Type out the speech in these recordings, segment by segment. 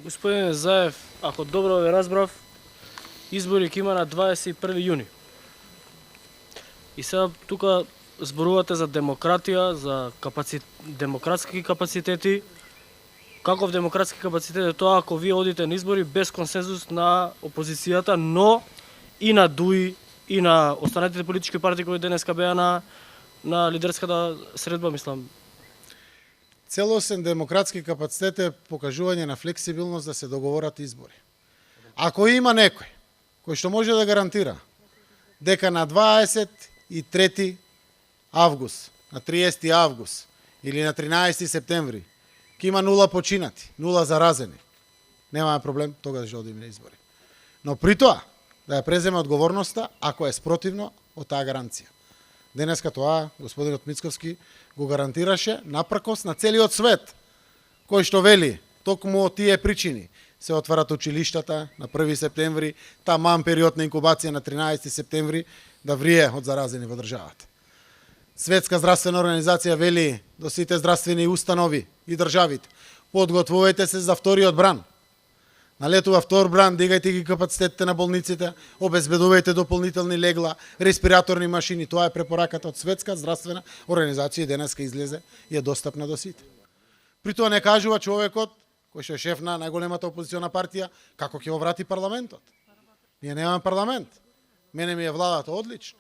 Господин Заев, ако добро ве разбрав, избори ќе има на 21 јуни. И сега тука зборувате за демократија, за демократски капацитети. Каков демократски капацитет е тоа ако вие одите на избори без консензус на опозицијата, но и на ДУИ, и на останатите политички партии кои денеска беа на лидерската средба, мислам. Целосен демократски капацитет е покажување на флексибилност да се договорат избори. Ако има некој кој што може да гарантира дека на 23 август, на 30 август или на 13 септември ќе има 0 починати, 0 заразени, немаме проблем, тогаш ќе одиме на избори. Но при тоа да ја преземе одговорноста ако е спротивно од таа гаранција. Денеска тоа господинот Мицковски го гарантираше напркос на целиот свет, кој што вели токму од тие причини се отварат училиштата на 1 септември, таман период на инкубација на 13 септември да врие од заразени во државата. Светска здравствена организација вели до сите здравствени установи и државите: подготвувајте се за вториот бран. Налетува втор бран, дигајте ги капацитетите на болниците, обезбедувајте дополнителни легла, респираторни машини. Тоа е препораката од Светска здравствена организација и денеска излезе и е достапна до сите. При тоа не кажува човекот кој што е шеф на најголемата опозициона партија како ќе го врати парламентот. Ние немаме парламент. Мене ми е владата одлично.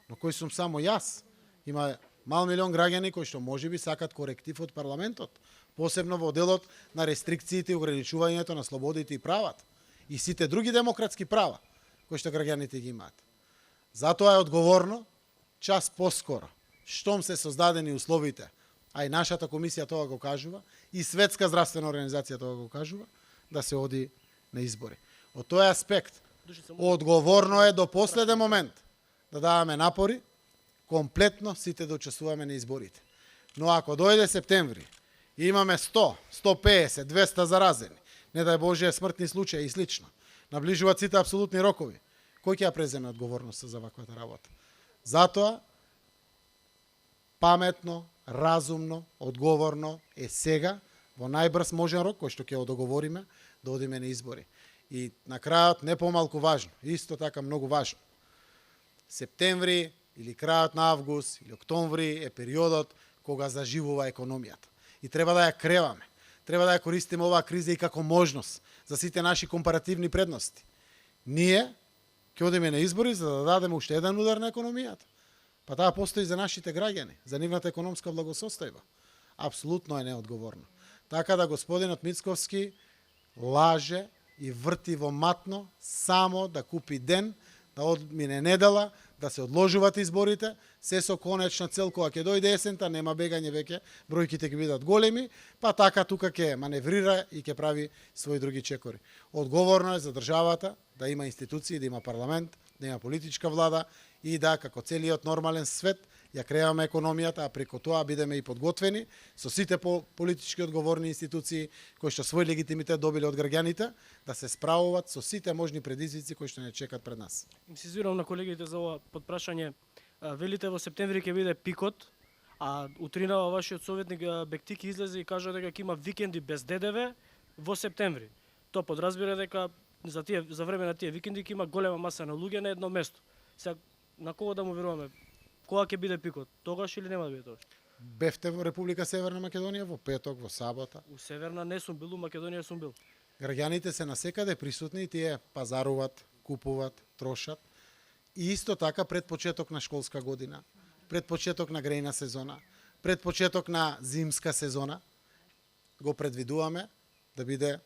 Но кој сум само јас? Има мал милион граѓани кои што можеби сакат коректив од парламентот, посебно во делот на рестрикциите и ограничувањето на слободите и правата и сите други демократски права кои што граѓаните ги имаат. Затоа е одговорно час поскоро, штом се создадени условите, а и нашата комисија тоа го кажува, и Светска здравствена организација тоа го кажува, да се оди на избори. Од тој аспект, одговорно е до последен момент да даваме напори, комплетно сите да учествуваме на изборите. Но ако дојде септември и имаме 100, 150, 200 заразени, не дај Боже смртни случаи и слично, наближуваат сите апсолутни рокови, кој ќе ја преземе одговорноста за ваквата работа? Затоа, паметно, разумно, одговорно е сега, во најбрз можен рок, кој што ќе го договориме, да одиме на избори. И на крајот, не помалку важно, исто така многу важно, септември или крајот на август или октомври е периодот кога заживува економијата. И треба да ја креваме. Треба да ја користиме оваа криза и како можност за сите наши компаративни предности. Ние ќе одиме на избори за да дадеме уште еден удар на економијата. Па таа постои за нашите граѓани, за нивната економска благосостојба. Апсолутно е неодговорно. Така да господинот Мицковски лаже и врти во матно само да купи ден, да одмине недела, да се одложуваат изборите, се со конечна цел кога ќе дојде есента, нема бегање веќе, бројките ќе бидат големи, па така тука ќе маневрира и ќе прави своји други чекори. Одговорно е за државата да има институции, да има парламент, да има политичка влада и да, како целиот нормален свет, ја креаме економијата, а преку тоа бидеме и подготвени со сите политички одговорни институции кои што свој легитимитет добиле од граѓаните, да се справуваат со сите можни предизвици кои што не чекат пред нас. Инсистирам на колегите за ова подпрашање. Велите во септември ќе биде пикот, а утрина вашиот советник Бектики излезе и кажа дека ќе има викенди без ДДВ во септември. Тоа подразбира дека за време на тие викенди ќе има голема маса на луѓе на едно место. Сега на кого да му веруваме? Кога ќе биде пикот? Тогаш или нема да биде тогаш? Бевте во Република Северна Македонија во петок, во сабота. У Северна не сум бил, у Македонија сум бил. Граѓаните се насекаде присутни и тие пазаруваат, купуваат, трошат. И исто така пред почеток на школска година, пред почеток на грејна сезона, пред почеток на зимска сезона, го предвидуваме да биде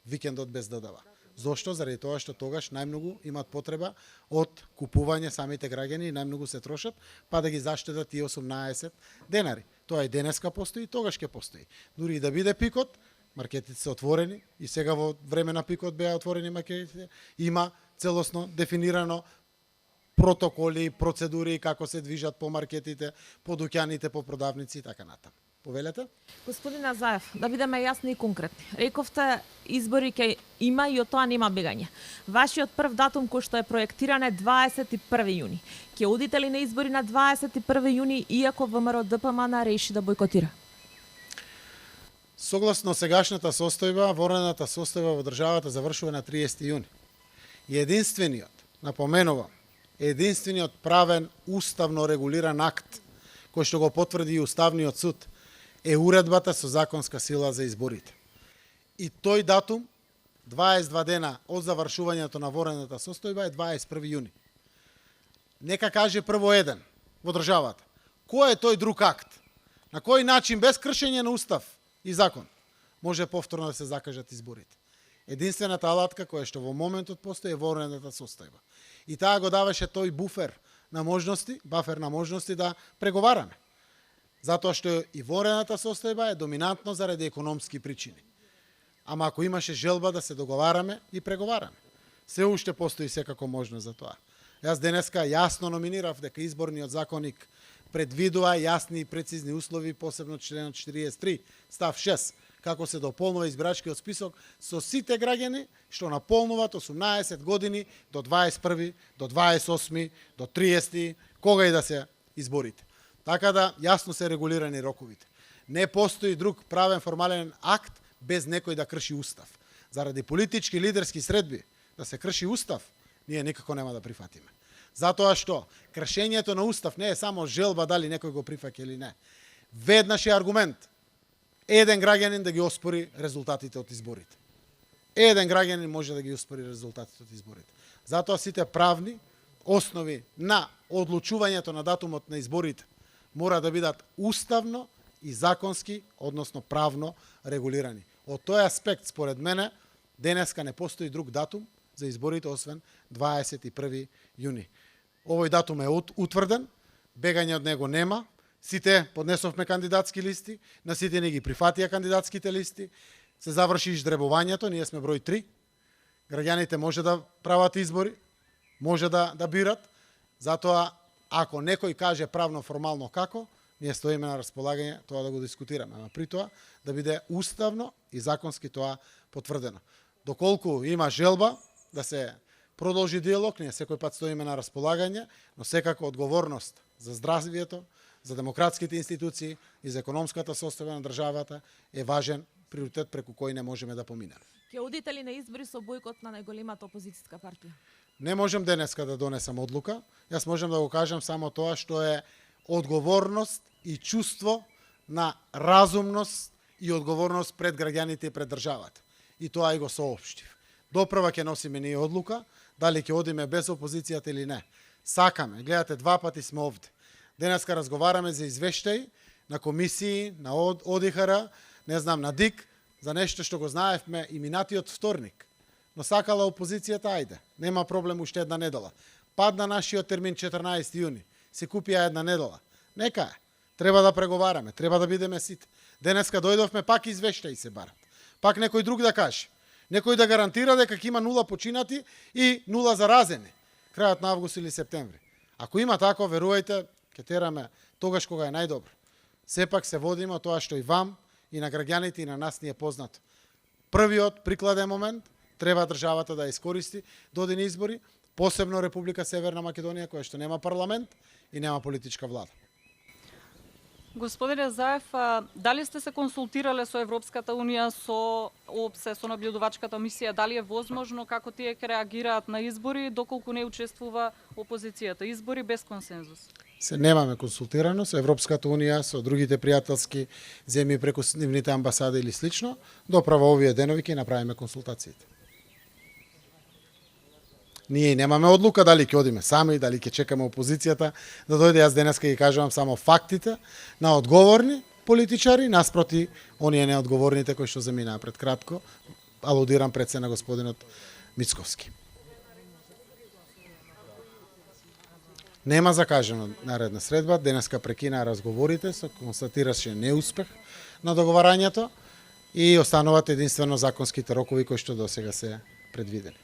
викендот без ДДВ. Зошто? Заради тоа што тогаш најмногу имаат потреба од купување самите граѓани и најмногу се трошат, па да ги заштедат тие 18 денари. Тоа и денеска постои и тогаш ќе постои. Дури и да биде пикот, маркетите се отворени и сега во време на пикот беа отворени маркетите, има целосно дефинирано протоколи, процедури како се движат по маркетите, по дуќаните, по продавници и така натаму. Повелете? Господина Заев, да бидеме јасни и конкретни. Рековте избори ќе има и од тоа нема бегање. Вашиот прв датум кој што е проектиран е 21 јуни. Ќе одите ли на избори на 21 јуни иако ВМРО ДПМН реши да бойкотира? Согласно сегашната состојба, ворената состојба во државата завршува на 30 јуни. И единствениот, напоменувам, единствениот правен уставно регулиран акт кој што го потврди и Уставниот суд е уредбата со законска сила за изборите. И тој датум, 22 дена од завршувањето на ворената состојба, е 21 јуни. Нека каже прво еден во државата. Кој е тој друг акт? На кој начин, без кршење на устав и закон, може повторно да се закажат изборите? Единствената алатка која што во моментот постои е ворената состојба. И таа го даваше тој бафер на можности да преговараме. Затоа што и ворената состојба е доминантно заради економски причини. Ама ако имаше желба да се договараме и преговараме, се уште постои секако можност за тоа. Јас денеска јасно номинирав дека изборниот законник предвидува јасни и прецизни услови, посебно членот 43, став 6, како се дополнува избирачкиот список со сите граѓани што наполнуваат 18 години до 21, до 28, до 30, кога и да се изборите. Така да јасно се регулирани роковите. Не постои друг правен формален акт без некој да крши устав. Заради политички лидерски средби да се крши устав, ние никако нема да прифатиме. Затоа што кршењето на устав не е само желба дали некој го прифаќа или не. Веднаш е аргумент еден граѓанин да ги оспори резултатите од изборите. Еден граѓанин може да ги оспори резултатите од изборите. Затоа сите правни основи на одлучувањето на датумот на изборите мора да бидат уставно и законски, односно правно регулирани. Од тој аспект, според мене, денеска не постои друг датум за изборите освен 21 јуни. Овој датум е утврден, бегање од него нема. Сите поднесовме кандидатски листи, на сите не ги прифатија кандидатските листи. Се заврши издребувањето, ние сме број 3. Граѓаните може да прават избори, може да бират. Затоа, ако некој каже правно формално како, ние стоиме на располагање тоа да го дискутираме. Ама при тоа да биде уставно и законски тоа потврдено. Доколку има желба да се продолжи диалог, ние секој пат стоиме на располагање, но секако одговорност за здравјето, за демократските институции и за економската состојба на државата е важен приоритет преку кој не можеме да поминеме. Ќе одите ли на избори со бојкот на најголемата опозицијска партија? Не можем денеска да донесам одлука. Јас можем да го кажам само тоа што е одговорност и чувство на разумност и одговорност пред граѓаните и пред државата. И тоа и го соопштив. Допрва ќе носиме ние одлука, дали ќе одиме без опозицијата или не. Сакаме, гледате, 2 пати сме овде. Денеска разговараме за извештај на комисии, на ОДИХР, не знам, на ДИК, за нешто што го знаевме и минатиот вторник. Но сакала опозицијата, ајде, нема проблем, уште една недела. Падна нашиот термин 14 јуни, се купија една недела. Нека е, треба да преговараме, треба да бидеме сите. Денеска дојдовме, пак извештаи се барат. Пак некој друг да каже. Некој да гарантира дека ќе има 0 починати и 0 заразени крајот на август или септември. Ако има тако, верувајте, ќе тераме тогаш кога е најдобро. Сепак се водиме од тоа што и вам, и на граѓаните, и на нас ни е познато. Првиот прикладен момент треба државата да искористи до ден избори, посебно Република Северна Македонија, која што нема парламент и нема политичка влада. Господине Заев, дали сте се консултирале со Европската Унија, со ОПСЕ, со наблюдувачката мисија, дали е возможно како тие ќе реагираат на избори, доколку не учествува опозицијата? Избори без консензус. Се немаме консултирано со Европската Унија, со другите пријателски земји преку нивните амбасади или слично. Доправо овие денови ќе направиме консултациите. Ние немаме одлука дали ќе одиме сами, дали ќе чекаме опозицијата да дојде. Јас денеска ги кажувам само фактите на одговорни политичари наспроти оние неодговорните кои што заминаа пред кратко. Алудирам пред се на господинот Мицковски. Нема закажана наредна средба, денеска прекинаа разговорите, се констатираше неуспех на договарањето и остануваат единствено законските рокови кои што досега се предвидени.